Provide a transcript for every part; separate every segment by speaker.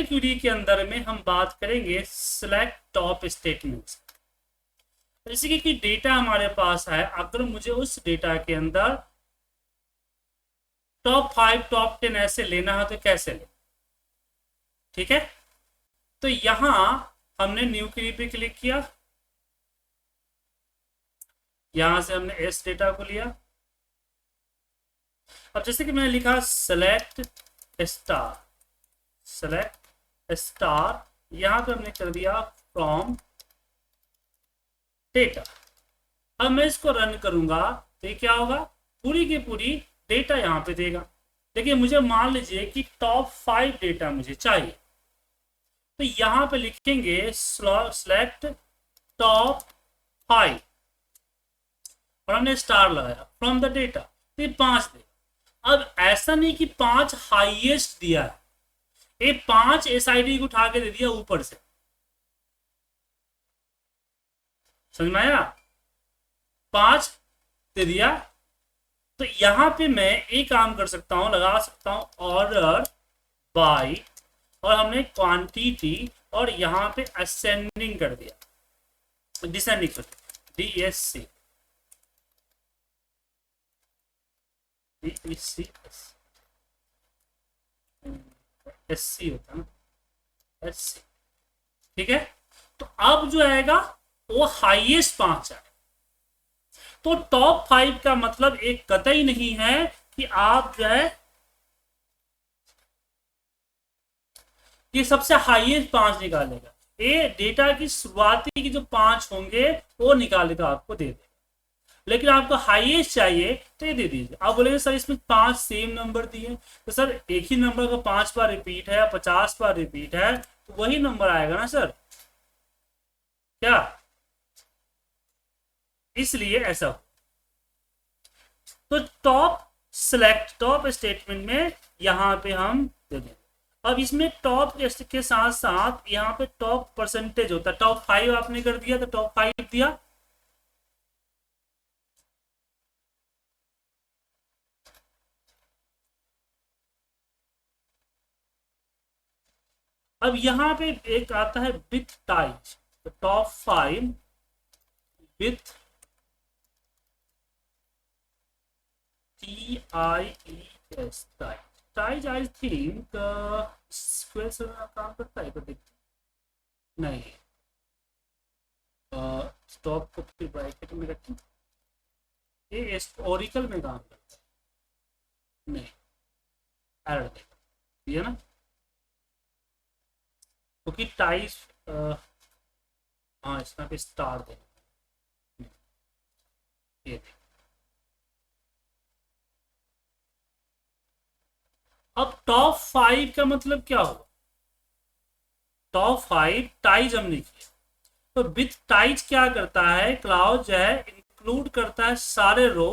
Speaker 1: Query के अंदर में हम बात करेंगे सिलेक्ट टॉप स्टेटमेंट्स। जैसे कि डेटा हमारे पास है, अगर मुझे उस डेटा के अंदर टॉप 5 टॉप 10 ऐसे लेना है तो कैसे ले, ठीक है। तो यहां हमने न्यू क्वेरी पे क्लिक किया, यहां से हमने एस डेटा को लिया। अब जैसे कि मैंने लिखा सेलेक्ट स्टार, यहां पे हमने कर दिया फ्रॉम डेटा। अब मैं इसको रन करूंगा तो ये क्या होगा, पूरी की पूरी डेटा यहां पे देगा। देखिए मुझे मान लीजिए कि टॉप 5 डेटा मुझे चाहिए, तो यहां पे लिखेंगे सेलेक्ट टॉप 5 और हमने स्टार लगाया फ्रॉम द डेटा, तो ये 5 देगा। अब ऐसा नहीं कि 5 हाईएस्ट दिया है, ये 5 एसआईडी को उठा के दे दिया ऊपर से, समझ में आया, 5 दे दिया। तो यहां पे मैं एक काम कर सकता हूं, लगा सकता हूं ऑर्डर बाय, और हमने क्वांटिटी और यहां पे असेंडिंग कर दिया, डिसेंडिंग कर दिया, DSC SC होता है ना, SC, ठीक है। तो अब जो आएगा वो हाईएस्ट 5 है। तो टॉप 5 का मतलब एक कतई नहीं है कि आप जो है ये सबसे हाईएस्ट 5 निकालेगा, ये डेटा की शुरुआती की जो 5 होंगे वो निकालेगा, आपको दे देगा। लेकिन आपको हाईएस्ट चाहिए तो ये दे दीजिए। आप बोलेंगे सर इसमें 5 सेम नंबर दिए, तो सर एक ही नंबर का 5 बार रिपीट है, 50 बार रिपीट है, तो वही नंबर आएगा ना सर, क्या, इसलिए ऐसा हो। तो टॉप स्टेटमेंट में यहां पे हम दे देंगे। अब इसमें टॉप के साथ साथ यहाँ पे टॉप परसेंटेज होता है, टॉप 5 आपने कर दिया तो टॉप 5 दिया। अब यहां पे एक आता है विथ टाइज, तो top 5 with TIES ties, I think square से काम करता है, नहीं, स्टॉप को फिर ब्रैकेट में रखें, ये ओरिकल में काम करता है, नहीं एरर देगा, ये ना, क्योंकि टाइज हाँ इसमें पे स्टार दे, ये दे। अब टॉप 5 का मतलब क्या होगा, टॉप 5 टाइज हमने किया, तो विथ टाइज क्या करता है, क्लाउड जो है इंक्लूड करता है सारे रो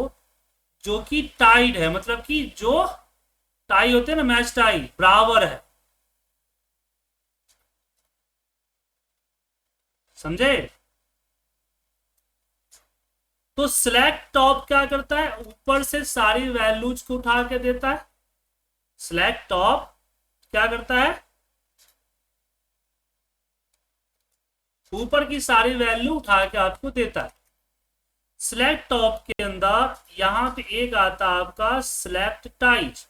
Speaker 1: जो कि टाइड है, मतलब कि जो टाई होते हैं ना, मैच टाई बराबर है, समझे। तो सिलेक्ट टॉप क्या करता है, ऊपर से सारी वैल्यूज को उठा के देता है। सिलेक्ट टॉप क्या करता है, ऊपर की सारी वैल्यू उठा के आपको देता है। सिलेक्ट टॉप के अंदर यहां पे एक आता है आपका सिलेक्ट टाइज,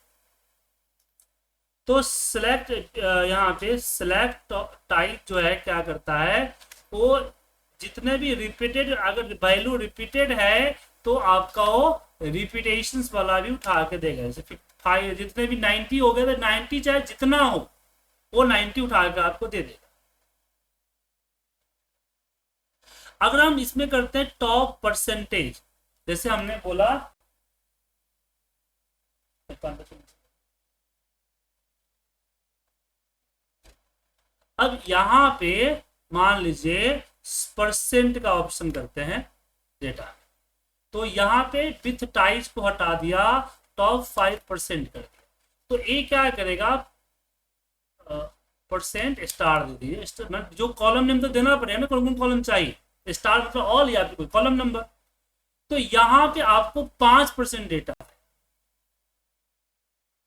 Speaker 1: तो सिलेक्ट यहाँ पे सिलेक्ट टाइप जो है क्या करता है, वो जितने भी रिपीटेड, अगर वैल्यू रिपीटेड है तो आपका वो रिपीटेशंस वाला भी उठा के देगा। जैसे 5 जितने भी 90 हो गए तो 90 चाहे जितना हो वो 90 उठा के आपको दे देगा। अगर हम इसमें करते हैं टॉप परसेंटेज, जैसे हमने बोला अब यहां पे मान लीजिए परसेंट का ऑप्शन करते हैं डेटा, तो यहां पे विथ टाइज को हटा दिया, टॉप 5% कर दिया, तो ये क्या करेगा, परसेंट स्टार दे दिए, जो कॉलम नेम तो देना पड़ेगा ना, कौन कौन कॉलम चाहिए, स्टार मतलब ऑल या फिर कोई कॉलम नंबर। तो यहां पे आपको 5% डेटा,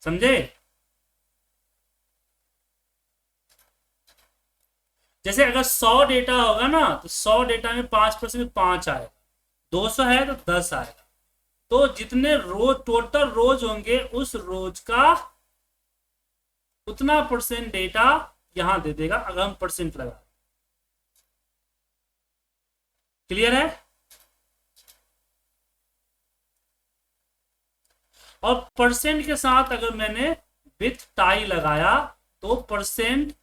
Speaker 1: समझे। जैसे अगर 100 डेटा होगा ना तो 100 डेटा में 5% 5 आएगा, 200 है तो 10 आएगा। तो जितने रोज टोटल रोज होंगे उस रोज का उतना परसेंट डेटा यहां दे देगा अगर हम परसेंट लगा। क्लियर है? और परसेंट के साथ अगर मैंने विथ टाई लगाया तो परसेंट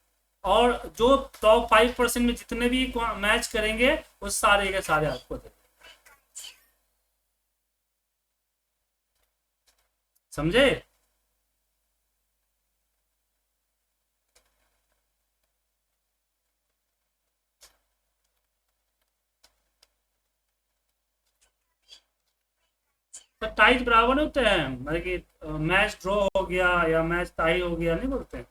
Speaker 1: और जो टॉप 5% में जितने भी मैच करेंगे उस सारे के सारे आपको दे। समझे? तो टाइज बराबर होते हैं, मतलब कि मैच ड्रॉ हो गया या मैच टाई हो गया नहीं बोलते हैं।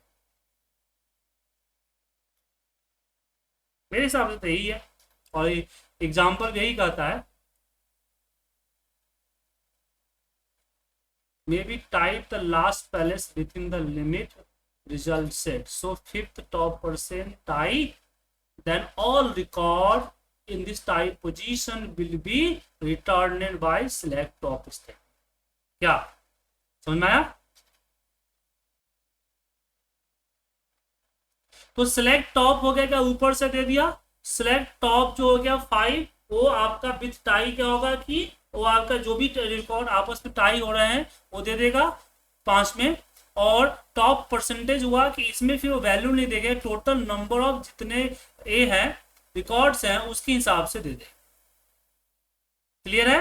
Speaker 1: मेरे हिसाब से तो यही है, और एग्जाम्पल यही कहता है। Maybe type the last palace within the limit result set, so fifth top percent tie, then all record in this type position will be returned by select top step। क्या समझ में आया? तो select top हो गया, क्या ऊपर से दे दिया। सिलेक्ट टॉप जो हो गया 5, वो आपका विथ टाई क्या होगा कि वो आपका जो भी रिकॉर्ड आपस में टाई हो रहे हैं वो दे देगा 5 में। और टॉप परसेंटेज हुआ कि इसमें फिर वो वैल्यू नहीं देगा, टोटल नंबर ऑफ जितने ए है रिकॉर्ड्स हैं उसके हिसाब से दे दे। क्लियर है?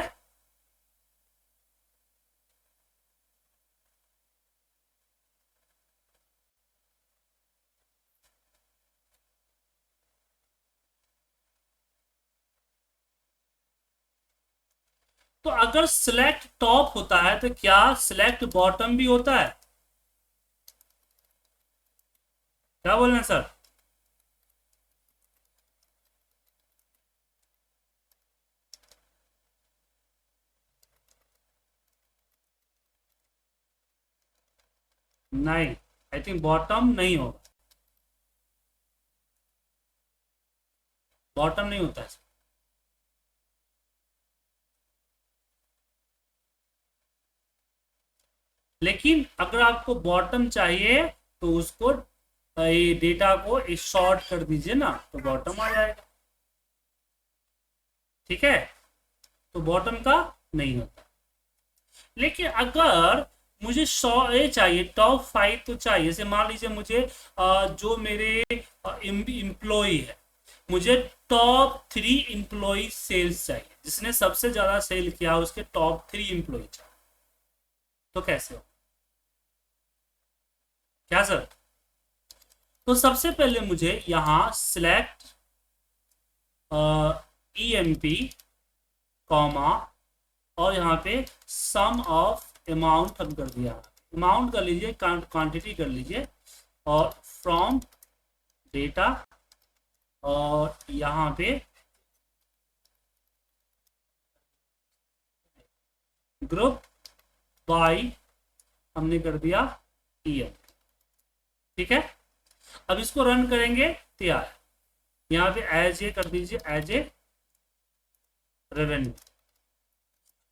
Speaker 1: तो अगर सिलेक्ट टॉप होता है तो क्या सिलेक्ट बॉटम भी होता है? क्या बोल रहे हैं सर? नहीं, आई थिंक बॉटम नहीं होगा, बॉटम नहीं होता है। लेकिन अगर आपको बॉटम चाहिए तो उसको डेटा को शॉर्ट कर दीजिए ना तो बॉटम आ जाएगा। ठीक है, तो बॉटम का नहीं होता। लेकिन अगर मुझे 100 ए चाहिए, टॉप 5 तो चाहिए। जैसे मान लीजिए मुझे जो मेरे एम्प्लॉय है, मुझे टॉप 3 एम्प्लॉय सेल्स चाहिए, जिसने सबसे ज्यादा सेल किया उसके टॉप 3 एम्प्लॉय चाहिए। तो कैसे हो? क्या सर? तो सबसे पहले मुझे यहां सिलेक्ट EMP कॉमा और यहाँ पे सम ऑफ अमाउंट हम कर दिया, अमाउंट कर लीजिए, क्वांटिटी कर लीजिए, और फ्रॉम डेटा, और यहाँ पे ग्रुप बाय हमने कर दिया EM। ठीक है, अब इसको रन करेंगे तैयार। यहाँ पे एज ए कर दीजिए, एज ए रेवेन्यू।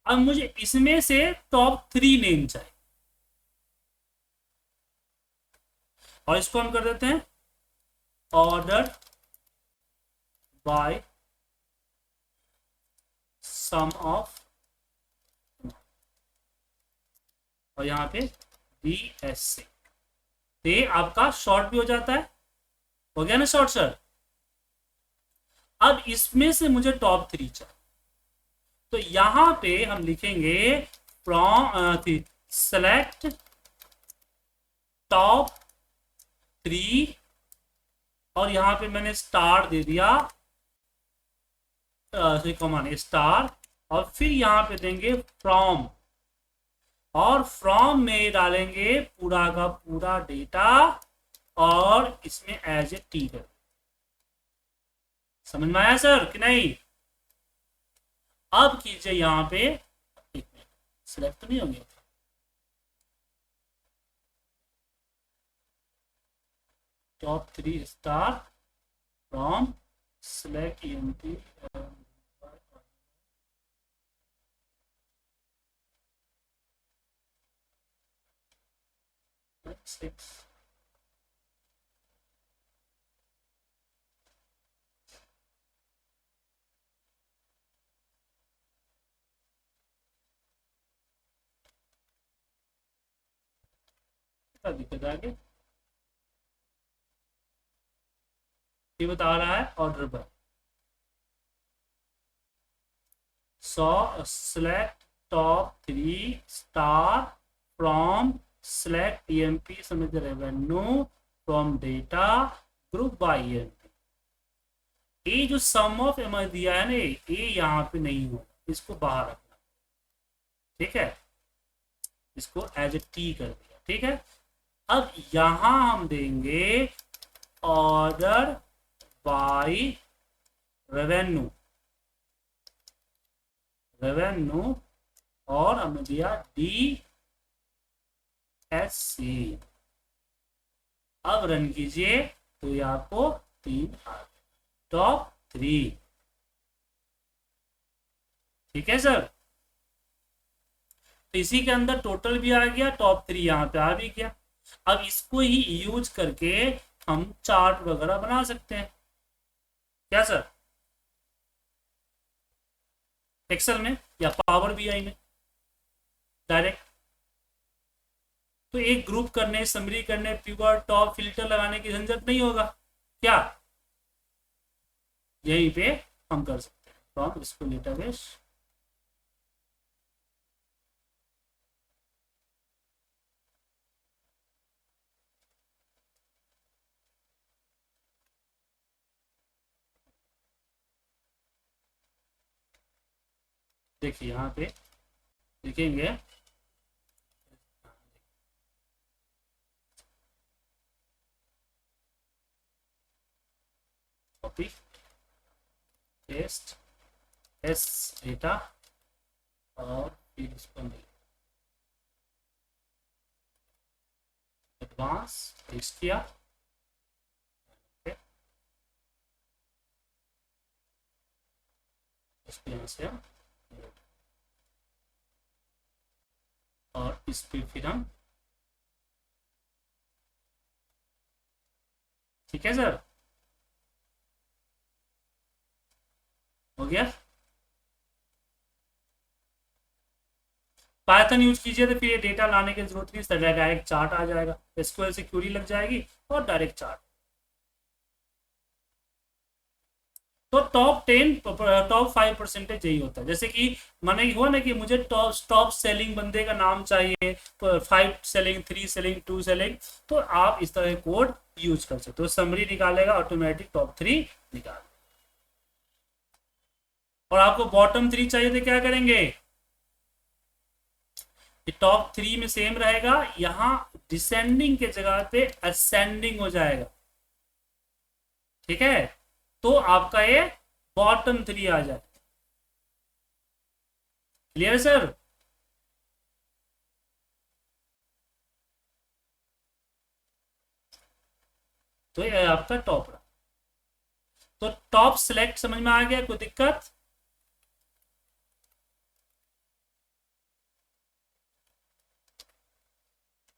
Speaker 1: अब मुझे इसमें से टॉप 3 नेम चाहिए, और इसको हम कर देते हैं ऑर्डर बाय सम ऑफ, और यहाँ पे BSC। ये आपका शॉर्ट भी हो जाता है। हो गया ना शॉर्ट सर? अब इसमें से मुझे टॉप 3 चाहिए, तो यहां पे हम लिखेंगे फ्रॉम सेलेक्ट टॉप 3, और यहां पे मैंने स्टार दे दिया, कॉमन स्टार, और फिर यहां पे देंगे फ्रॉम, और फ्रॉम में डालेंगे पूरा का पूरा डेटा, और इसमें एज ए टी कर। समझ में आया सर कि नहीं? अब कीजिए यहां पे, एक मिनट, सिलेक्ट तो नहीं होंगे, top 3 star, from select emp 6 क्या दिक्कत आ गई? ये बता रहा है ऑर्डर पर select top 3 star from select emp समझ revenue from data group by emp। ये जो सम ऑफ एम दिया है ना, ये यहाँ पे नहीं होगा, इसको बाहर रखना। ठीक है, इसको एज ए टी कर दिया। ठीक है, अब यहां हम देंगे ऑर्डर बाय रेवेन्यू और हमने दिया डी एस सी। अब रन कीजिए तो ये आपको 3 आ गए, टॉप 3। ठीक है सर, तो इसी के अंदर टोटल भी आ गया, टॉप 3 यहाँ पे आ भी गया। अब इसको ही यूज करके हम चार्ट वगैरह बना सकते हैं। क्या सर? एक्सेल में या पावर बीआई में डायरेक्ट। तो एक ग्रुप करने, समरी करने, पिवट, टॉप, फिल्टर लगाने की झंझट नहीं होगा क्या? यहीं पे हम कर सकते हैं फ्रॉम इसको डेटाबेस। देखिए यहाँ पे लिखेंगे कॉपी पेस्ट एस डेटा और फिर इसको एडवांस पेस्ट किया। इसको यहाँ से हम और इस पे फिर हम, ठीक है सर, हो गया। पाइथन यूज कीजिए तो फिर ये डेटा लाने की जरूरत नहीं, डायरेक्ट चार्ट आ जाएगा, एसक्यूएल से क्वेरी लग जाएगी और डायरेक्ट चार्ट। तो टॉप 10 टॉप 5% यही होता है। जैसे कि मैंने हुआ ना कि मुझे टॉप सेलिंग बंदे का नाम चाहिए, 5 सेलिंग, 3 सेलिंग, 2 सेलिंग, तो आप इस तरह कोड यूज कर सकते हो। समरी निकालेगा ऑटोमेटिक, टॉप 3 निकाल। और आपको बॉटम 3 चाहिए तो क्या करेंगे? टॉप 3 में सेम रहेगा, यहां डिसेंडिंग के जगह पे असेंडिंग हो जाएगा। ठीक है, तो आपका ये बॉटम 3 आ जाए। Clear sir? तो ये आपका टॉप रहा। तो टॉप सिलेक्ट समझ में आ गया? कोई दिक्कत?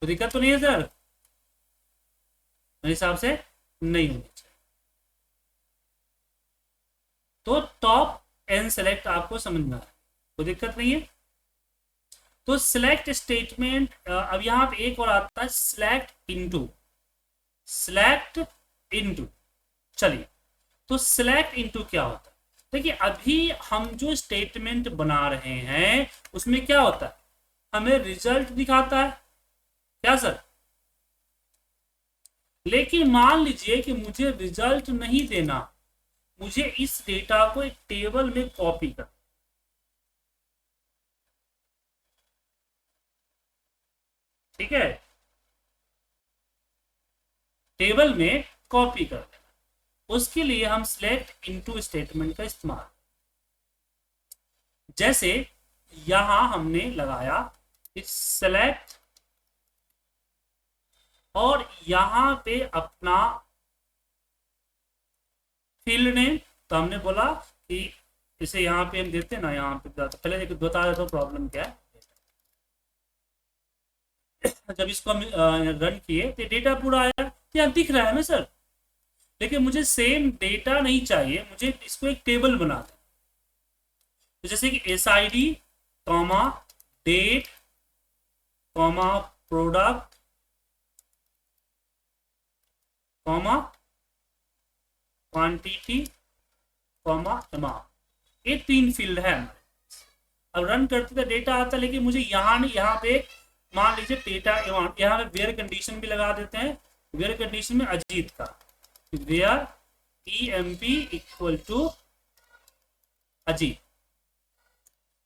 Speaker 1: कोई दिक्कत तो नहीं है सर? मेरे हिसाब से नहीं होनी चाहिए। तो टॉप एंड सेलेक्ट आपको समझ में आ रहा है, कोई दिक्कत नहीं है। तो सिलेक्ट स्टेटमेंट, अब यहां पे एक और आता है सिलेक्ट इनटू। चलिए, तो सिलेक्ट इनटू क्या होता है? देखिए, अभी हम जो स्टेटमेंट बना रहे हैं उसमें क्या होता है, हमें रिजल्ट दिखाता है। क्या सर? लेकिन मान लीजिए कि मुझे रिजल्ट नहीं देना, मुझे इस डेटा को एक टेबल में कॉपी कर, ठीक है, टेबल में कॉपी कर देना। उसके लिए हम सिलेक्ट इनटू स्टेटमेंट का इस्तेमाल, जैसे यहां हमने लगाया सेलेक्ट और यहां पे अपना फील्ड नेम, तो हमने बोला कि इसे यहाँ पे हम देते ना, यहाँ पे पहले एक बता देता हूँ प्रॉब्लम क्या है। जब इसको हम रन किए तो डेटा पूरा आया, यहाँ दिख रहा है ना सर, लेकिन मुझे सेम डेटा नहीं चाहिए, मुझे इसको एक टेबल बना दें। तो जैसे कि SID comma date comma product comma quantity comma amount, ये 3 फील्ड है हमारे। अब रन करते तो डेटा आता, लेकिन मुझे यहाँ नहीं, यहाँ पे मान लीजिए डेटा अमाउंट, यहाँ पे वेयर कंडीशन भी लगा देते हैं। वेयर कंडीशन में अजीत का, where EMP equal to Ajit,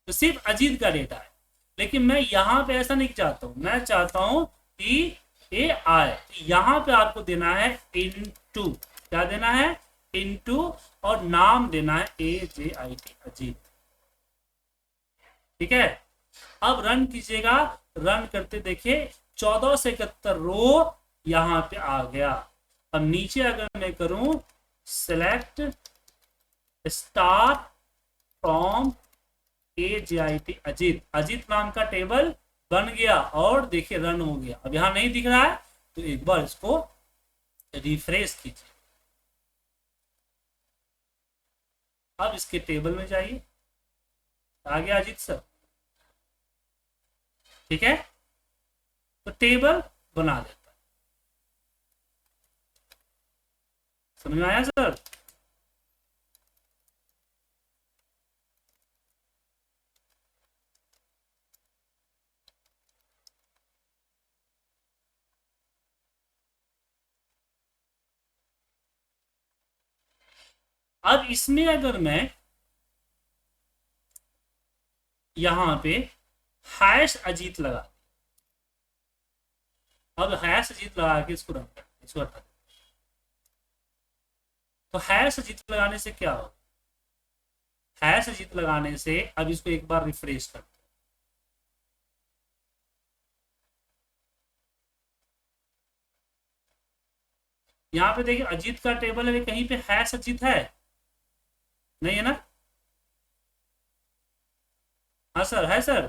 Speaker 1: तो सिर्फ अजीत का डेटा है। लेकिन मैं यहाँ पे ऐसा नहीं चाहता हूँ, मैं चाहता हूँ कि ये आए, यहाँ पे आपको देना है इनटू, क्या देना है इनटू, और नाम देना है AJIT अजीत। ठीक है, अब रन कीजिएगा, रन करते देखिए 14 से 71 रो यहाँ पे आ गया। अब नीचे अगर मैं करूं select star from AJIT Ajit, Ajit नाम का टेबल बन गया और देखिए रन हो गया। अब यहां नहीं दिख रहा है तो एक बार इसको रिफ्रेश कीजिए। अब इसके टेबल में जाइए, आ गया अजीत सर। ठीक है, तो टेबल बना देता है। समझ में आया सर? अब इसमें अगर मैं यहां पे हैश अजीत लगा, अब हैश अजीत लगा के इसको रन कर, इसको हटा, तो हैश अजीत लगाने से क्या होगा, हैश अजीत लगाने से अब इसको एक बार रिफ्रेश कर, यहाँ पे देखिए अजीत का टेबल है, कहीं पे हैश अजीत है नहीं है ना? हाँ सर, है सर।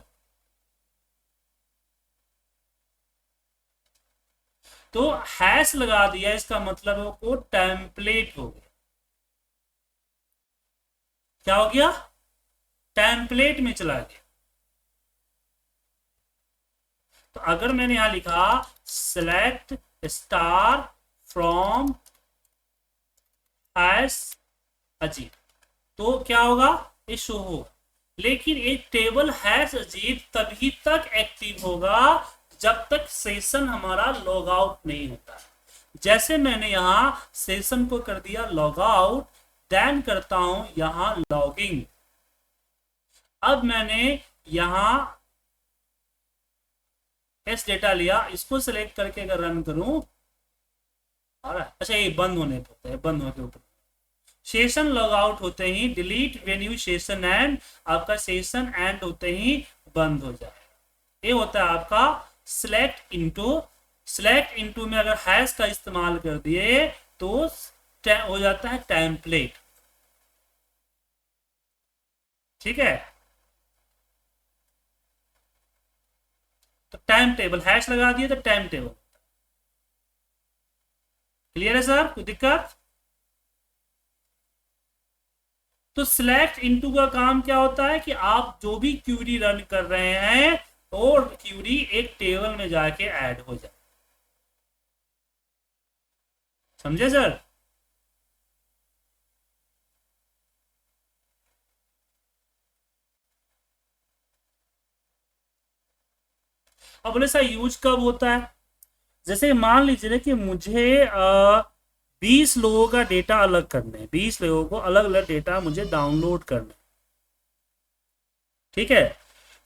Speaker 1: तो हैश लगा दिया, इसका मतलब है वो टेम्पलेट हो गया। क्या हो गया? टेम्पलेट में चला गया। तो अगर मैंने यहां लिखा select star from hash Ajit, तो क्या होगा, ये शो होगा। लेकिन एक टेबल हैश अजीत तभी तक एक्टिव होगा जब तक सेशन हमारा लॉग आउट नहीं होता। जैसे मैंने यहां सेशन को कर दिया लॉग आउट, देन करता हूं यहां लॉगिंग। अब मैंने यहां एस डेटा लिया, इसको सेलेक्ट करके अगर रन करूं, और अच्छा ये बंद होने पे, बंद होने ऊपर सेशन लॉग आउट होते ही डिलीट वेन्यू सेशन एंड, आपका सेशन एंड होते ही बंद हो जाएगा। ये होता है आपका सेलेक्ट इनटू। सेलेक्ट इनटू में अगर हैश का इस्तेमाल कर दिए तो हो जाता है टेम्पलेट। ठीक है, तो टाइम टेबल हैश लगा दिए तो टाइम टेबल। क्लियर है सर, कोई दिक्कत? तो सिलेक्ट इनटू का काम क्या होता है कि आप जो भी क्यूरी रन कर रहे हैं और क्यूरी एक टेबल में जाके ऐड हो जाए। समझे सर? अब बोले सर यूज कब होता है? जैसे मान लीजिए कि मुझे 20 लोगों का डेटा अलग करना है, 20 लोगों को अलग अलग डेटा मुझे डाउनलोड करना है। ठीक है,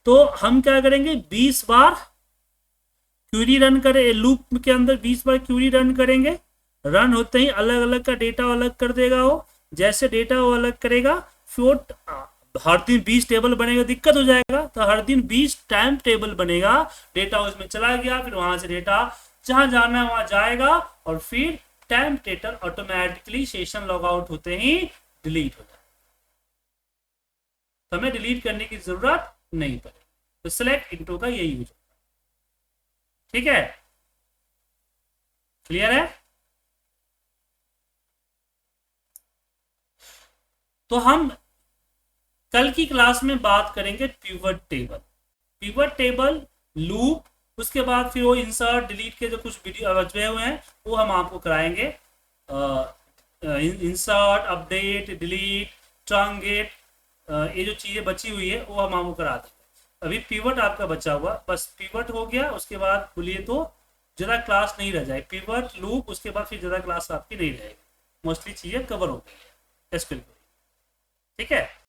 Speaker 1: तो हम क्या करेंगे, 20 बार क्यूरी रन करें, लूप के अंदर 20 बार क्यूरी रन करेंगे। रन होते ही अलग अलग का डेटा अलग कर देगा वो। जैसे डेटा वो अलग करेगा, फिर हर दिन 20 टेबल बनेगा, दिक्कत हो जाएगा। तो हर दिन 20 टाइम टेबल बनेगा, डेटा उसमें चला गया, फिर वहां से डेटा जहां जाना है वहां जाएगा और फिर टेम्पटेटर ऑटोमेटिकली सेशन लॉग आउट होते ही डिलीट हो जाए, तो हमें डिलीट करने की जरूरत नहीं पड़े। तो सिलेक्ट इनटू का यही यूज होता है। ठीक है, क्लियर है? तो हम कल की क्लास में बात करेंगे pivot table, pivot table, loop, उसके बाद फिर वो इंसर्ट डिलीट के जो कुछ वीडियो बचे हुए हैं वो हम आपको कराएंगे। इंसर्ट, अपडेट, डिलीट, ट्रांगेट, ये जो चीजें बची हुई है वो हम आपको करा देंगे। अभी पिवट आपका बचा हुआ, बस पिवट हो गया, उसके बाद बोलिए तो ज़्यादा क्लास नहीं रह जाए। पिवट, लूप, उसके बाद फिर ज़्यादा क्लास आपकी नहीं रहेगी, मोस्टली चीज़ें कवर हो गई है एसक्यूएल। ठीक है।